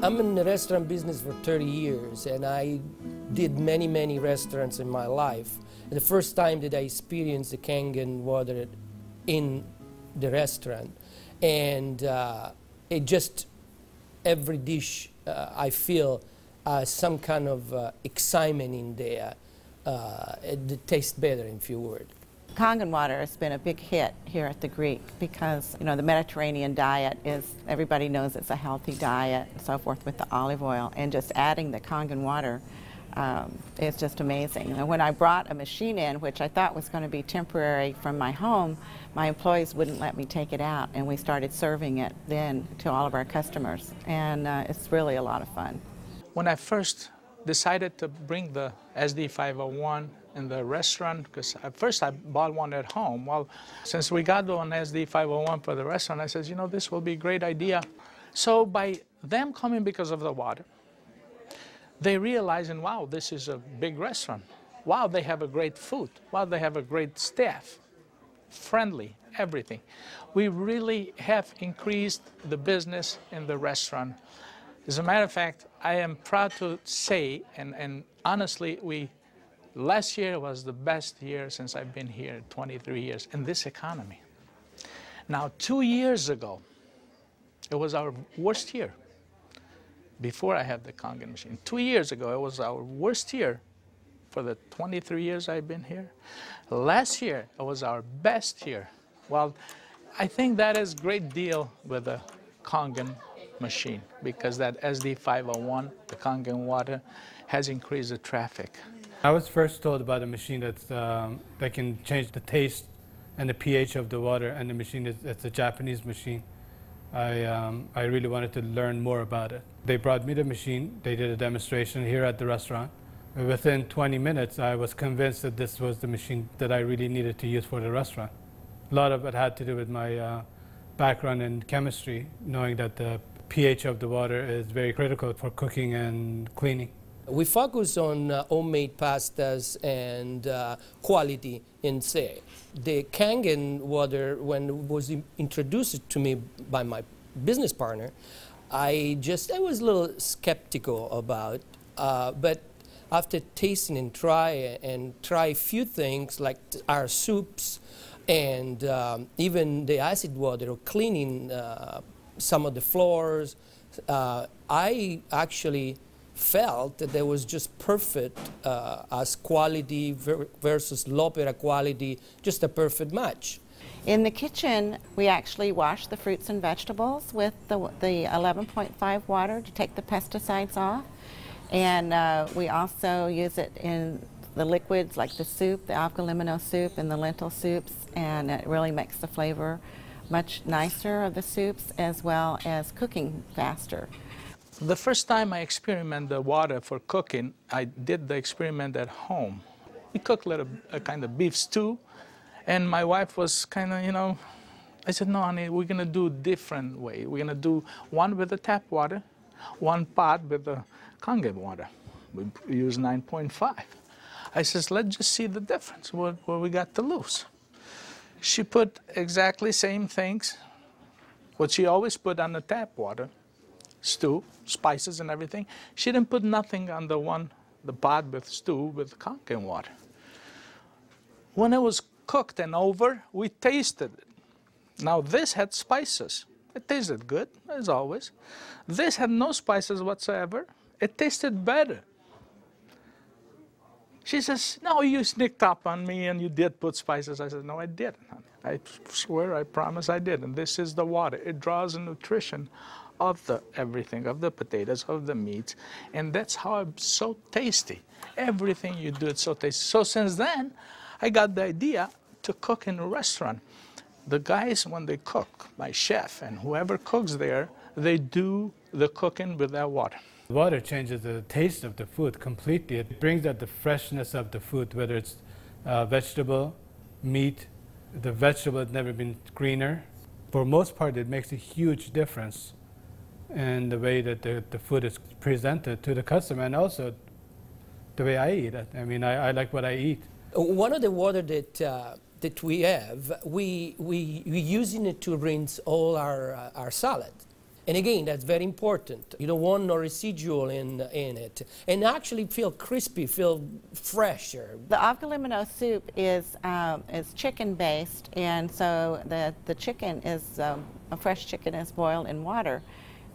I'm in the restaurant business for 30 years, and I did many restaurants in my life. And the first time that I experienced the Kangen water in the restaurant, and it just, every dish I feel some kind of excitement in there. It tastes better, in few words. Kangen water has been a big hit here at the Greek because, you know, the Mediterranean diet is, everybody knows it's a healthy diet and so forth with the olive oil, and just adding the Kangen water is just amazing. And when I brought a machine in, which I thought was going to be temporary from my home, my employees wouldn't let me take it out, and we started serving it then to all of our customers, and it's really a lot of fun. When I first decided to bring the SD501 in the restaurant, because at first I bought one at home. Well, since we got one SD501 for the restaurant, I said, you know, this will be a great idea. So by them coming because of the water, they realizing, wow, this is a big restaurant. Wow, they have a great food. Wow, they have a great staff. Friendly, everything. We really have increased the business in the restaurant. As a matter of fact, I am proud to say, and honestly, last year was the best year since I've been here, 23 years, in this economy. Now, 2 years ago, it was our worst year, before I had the Kangen machine. 2 years ago, it was our worst year for the 23 years I've been here. Last year, it was our best year. Well, I think that is a great deal with the Kangen machine, because that SD501, the Kangen water, has increased the traffic. I was first told about a machine that can change the taste and the pH of the water, and the machine it's a Japanese machine. I really wanted to learn more about it. They brought me the machine, they did a demonstration here at the restaurant. Within 20 minutes, I was convinced that this was the machine that I really needed to use for the restaurant. A lot of it had to do with my background in chemistry, knowing that the pH of the water is very critical for cooking and cleaning. We focus on homemade pastas and quality in say. The Kangen water, when it was introduced to me by my business partner, I was a little skeptical about, but after tasting and try a few things like our soups and even the acid water or cleaning some of the floors, I actually felt that there was just perfect as quality versus l'opera quality, just a perfect match. In the kitchen, we actually wash the fruits and vegetables with the 11.5 water to take the pesticides off. And we also use it in the liquids like the soup, the algalimino soup and the lentil soups, and it really makes the flavor much nicer of the soups, as well as cooking faster. The first time I experimented the water for cooking, I did the experiment at home. We cooked a kind of beef stew, and my wife was kind of, you know, I said, no, honey, we're going to do a different way. We're going to do one with the tap water, one pot with the Kangen water. We use 9.5. I says, let's just see the difference, what we got to lose. She put exactly same things, what she always put on the tap water, stew, spices and everything. She didn't put nothing on the pot with stew with Kangen water. When it was cooked and over, we tasted it. Now this had spices. It tasted good, as always. This had no spices whatsoever. It tasted better. She says, no, you sneaked up on me and you did put spices. I said, no, I didn't. I swear, I promise I did. And this is the water. It draws the nutrition of everything, of the potatoes, of the meats. And that's how it's so tasty. Everything you do, it's so tasty. So since then, I got the idea to cook in a restaurant. The guys, when they cook, my chef and whoever cooks there, they do the cooking with that water. Water changes the taste of the food completely. It brings out the freshness of the food, whether it's vegetable, meat. The vegetable has never been greener. For most part, it makes a huge difference in the way that the food is presented to the customer, and also the way I eat it. I mean, I like what I eat. One of the water that we have, we using it to rinse all our salad. And again, that's very important. You don't want no residual in it. And actually feel crispy, feel fresher. The avgalimino soup is chicken-based, and so the chicken is, a fresh chicken is boiled in water.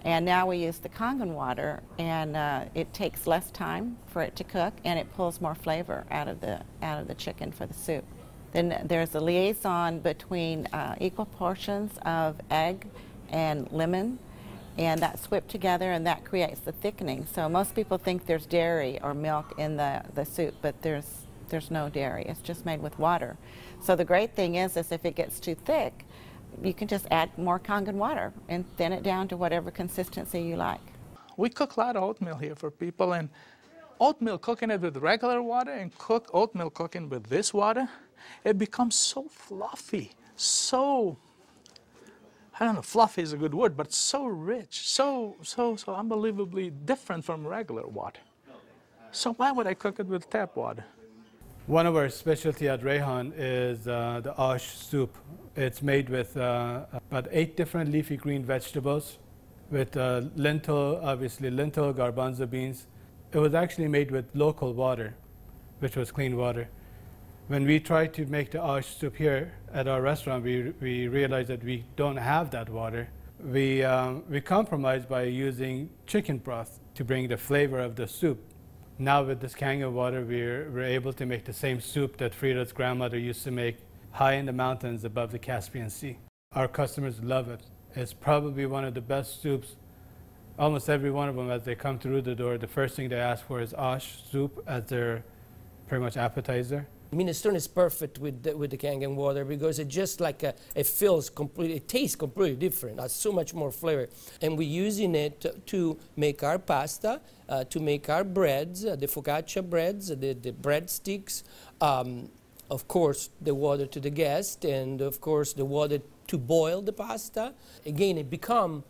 And now we use the Kangen water, and it takes less time for it to cook, and it pulls more flavor out of the chicken for the soup. Then there's a liaison between equal portions of egg and lemon, and that's whipped together, and that creates the thickening. So most people think there's dairy or milk in the soup, but there's no dairy. It's just made with water. So the great thing is if it gets too thick, you can just add more Kangen water and thin it down to whatever consistency you like. We cook a lot of oatmeal here for people, and oatmeal, cooking it with regular water and oatmeal cooking with this water, it becomes so fluffy, so, I don't know, fluffy is a good word, but so rich, so unbelievably different from regular water. So why would I cook it with tap water? One of our specialty at Rehan is the ash soup. It's made with about 8 different leafy green vegetables, with lentil, obviously lentil, garbanzo beans. It was actually made with local water, which was clean water. When we tried to make the ash soup here at our restaurant, we realized that we don't have that water. We compromised by using chicken broth to bring the flavor of the soup. Now with this Kangen water, we're able to make the same soup that Frida's grandmother used to make high in the mountains above the Caspian Sea. Our customers love it. It's probably one of the best soups. Almost every one of them, as they come through the door, the first thing they ask for is ash soup as their pretty much appetizer. Minestrone is perfect with the Kangen water because it just like it feels completely, it tastes completely different. It has so much more flavor. And we're using it to make our pasta, to make our breads, the focaccia breads, the breadsticks, of course the water to the guest, and of course the water to boil the pasta. Again, it become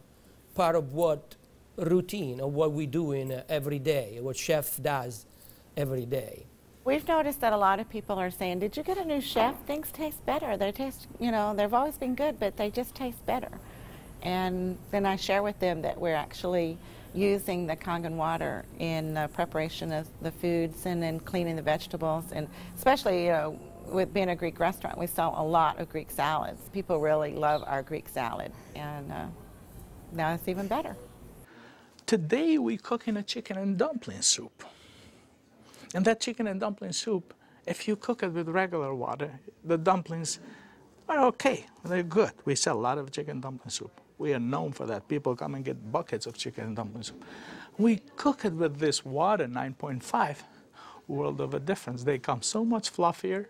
part of what routine of what we do in every day, what chef does every day. We've noticed that a lot of people are saying, did you get a new chef? Things taste better. They taste, you know, they've always been good, but they just taste better. And then I share with them that we're actually using the Kangen water in preparation of the foods and in cleaning the vegetables. And especially, you know, with being a Greek restaurant, we sell a lot of Greek salads. People really love our Greek salad, and now it's even better. Today we're cooking a chicken and dumpling soup. And that chicken and dumpling soup, if you cook it with regular water, the dumplings are okay. They're good. We sell a lot of chicken dumpling soup. We are known for that. People come and get buckets of chicken and dumpling soup. We cook it with this water, 9.5, world of a difference. They come so much fluffier,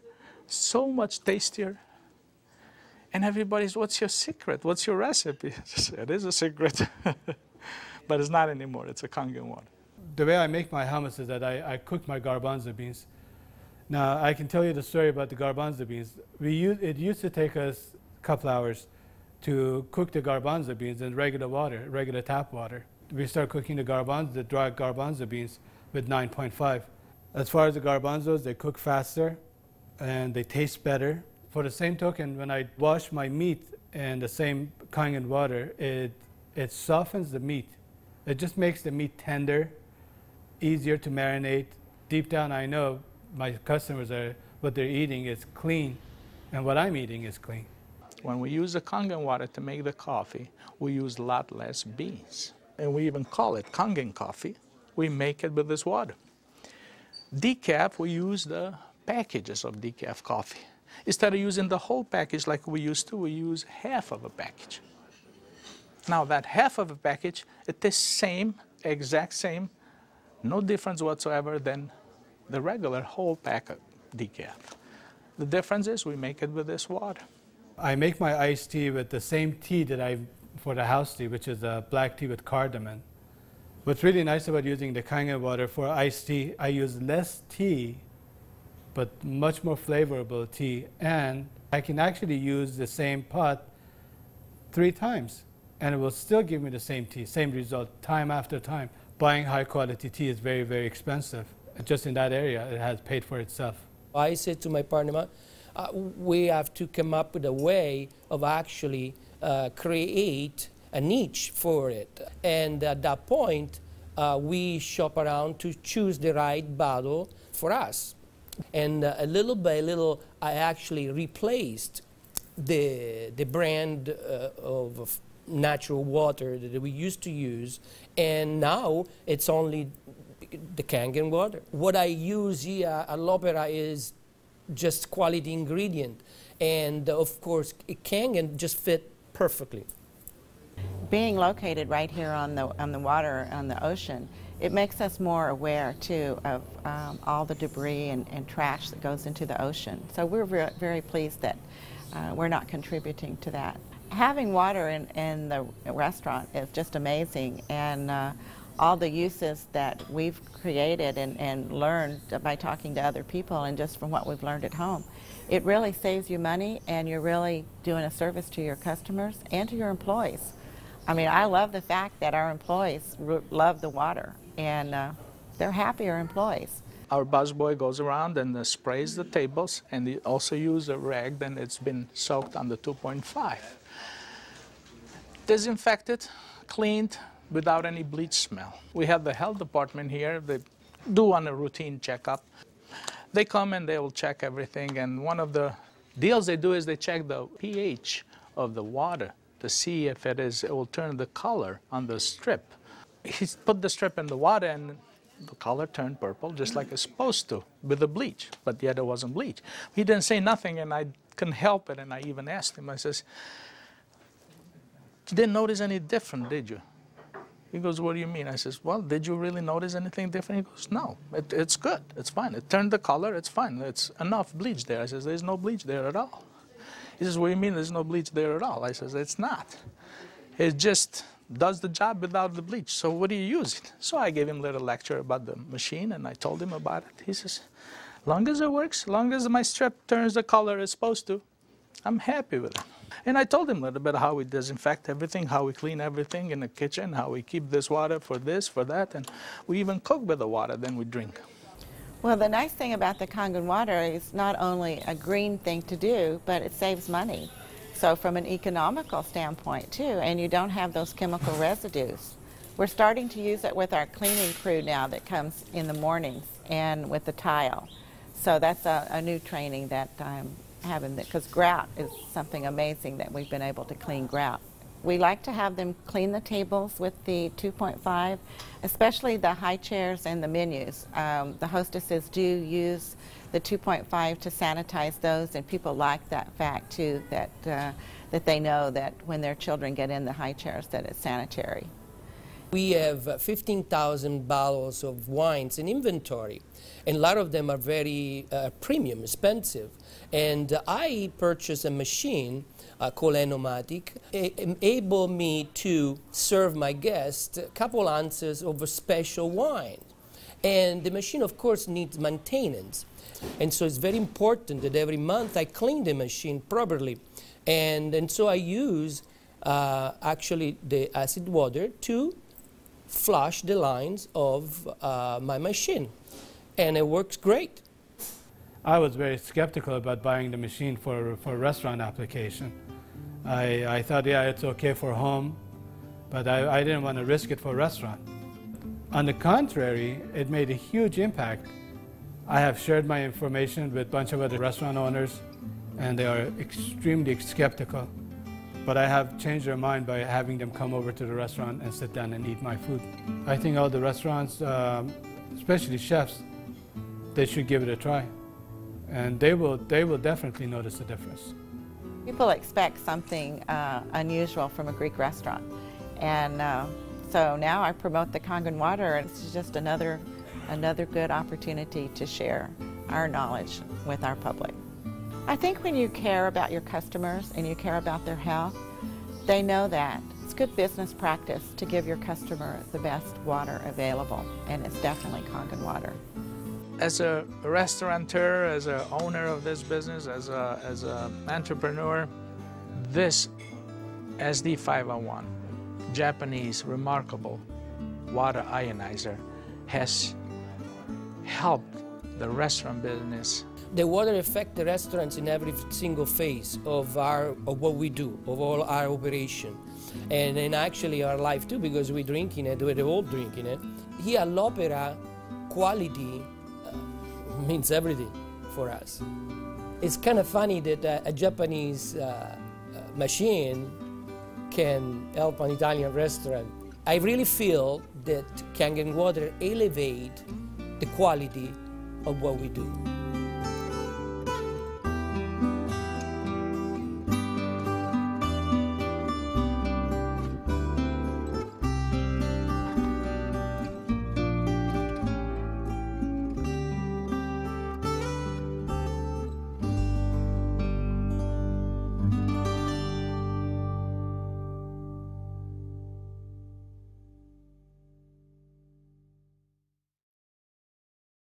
so much tastier. And everybody's, what's your secret? What's your recipe? It is a secret, but it's not anymore. It's a Kangen water. The way I make my hummus is that I cook my garbanzo beans. Now, I can tell you the story about the garbanzo beans. It used to take us a couple hours to cook the garbanzo beans in regular water, regular tap water. We start cooking the dry garbanzo beans with 9.5. As far as the garbanzos, they cook faster and they taste better. For the same token, when I wash my meat in the same Kangen water, it softens the meat. It just makes the meat tender, easier to marinate. Deep down, I know my customers what they're eating is clean, and what I'm eating is clean. When we use the Kangen water to make the coffee, we use a lot less beans. And we even call it Kangen coffee. We make it with this water. Decaf, we use the packages of decaf coffee. Instead of using the whole package like we used to, we use half of a package. Now that half of a package, it is same, exact same, no difference whatsoever than the regular whole pack of decaf. The difference is we make it with this water. I make my iced tea with the same tea that for the house tea, which is a black tea with cardamom. What's really nice about using the Kangen water for iced tea, I use less tea, but much more flavorful tea, and I can actually use the same pot 3 times, and it will still give me the same tea, same result, time after time. Buying high quality tea is very, very expensive. Just in that area, it has paid for itself. I said to my partner, we have to come up with a way of actually create a niche for it. And at that point, we shop around to choose the right bottle for us. And little by little, I actually replaced the brand of natural water that we used to use, and now it's only the Kangen water. What I use here at L'Opera is just quality ingredient, and of course, Kangen just fit perfectly. Being located right here on the water, on the ocean, it makes us more aware too of all the debris and trash that goes into the ocean. So we're very pleased that we're not contributing to that. Having water in the restaurant is just amazing, and all the uses that we've created and learned by talking to other people and just from what we've learned at home, it really saves you money, and you're really doing a service to your customers and to your employees. I mean, I love the fact that our employees love the water, and they're happier employees. Our busboy goes around and sprays the tables, and they also use a rag, then it's been soaked on the 2.5. Disinfected, cleaned, without any bleach smell. We have the health department here. They do on a routine checkup. They come and they will check everything, and one of the deals they do is they check the pH of the water to see if it will turn the color on the strip. He put the strip in the water and the color turned purple just like it's supposed to with the bleach, but yet it wasn't bleach. He didn't say nothing, and I couldn't help it, and I even asked him, I says, "You didn't notice any different, did you?" He goes, "What do you mean?" I says, "Well, did you really notice anything different?" He goes, "No, it's good, it's fine. It turned the color, it's fine. It's enough bleach there." I says, "There's no bleach there at all." He says, "What do you mean there's no bleach there at all?" I says, "It's not. It just does the job without the bleach. So what do you use it?" So I gave him a little lecture about the machine, and I told him about it. He says, "Long as it works, long as my strip turns the color it's supposed to, I'm happy with it." And I told him a little bit how we disinfect everything, how we clean everything in the kitchen, how we keep this water for this, for that, and we even cook with the water, then we drink. Well, the nice thing about the Kangen water is not only a green thing to do, but it saves money. So from an economical standpoint too, and you don't have those chemical residues. We're starting to use it with our cleaning crew now that comes in the mornings and with the tile. So that's a new training that I'm having, because grout is something amazing that we've been able to clean grout. We like to have them clean the tables with the 2.5, especially the high chairs and the menus. The hostesses do use the 2.5 to sanitize those, and people like that fact too, that they know that when their children get in the high chairs that it's sanitary. We have 15,000 bottles of wines in inventory, and a lot of them are very premium, expensive. And I purchased a machine called Enomatic, able me to serve my guests a couple ounces of a special wine. And the machine, of course, needs maintenance. And so it's very important that every month I clean the machine properly. And so I use actually the acid water to flush the lines of my machine. And it works great. I was very skeptical about buying the machine for restaurant application. I thought, yeah, it's okay for home, but I didn't want to risk it for restaurant. On the contrary, it made a huge impact. I have shared my information with a bunch of other restaurant owners, and they are extremely skeptical. But I have changed their mind by having them come over to the restaurant and sit down and eat my food. I think all the restaurants, especially chefs, they should give it a try. And they will definitely notice the difference. People expect something unusual from a Greek restaurant. And so now I promote the Kangen water, and it's just another good opportunity to share our knowledge with our public. I think when you care about your customers and you care about their health, they know that. It's good business practice to give your customer the best water available, and it's definitely Kangen water. As a restaurateur, as an owner of this business, as an entrepreneur, this SD501, Japanese remarkable water ionizer, has helped the restaurant business. The water affects the restaurants in every single phase of what we do, of all our operation, and in actually our life too, because we're drinking it, we're all drinking it. Here at l'Opera, quality means everything for us. It's kind of funny that a Japanese machine can help an Italian restaurant. I really feel that Kangen water elevate the quality of what we do.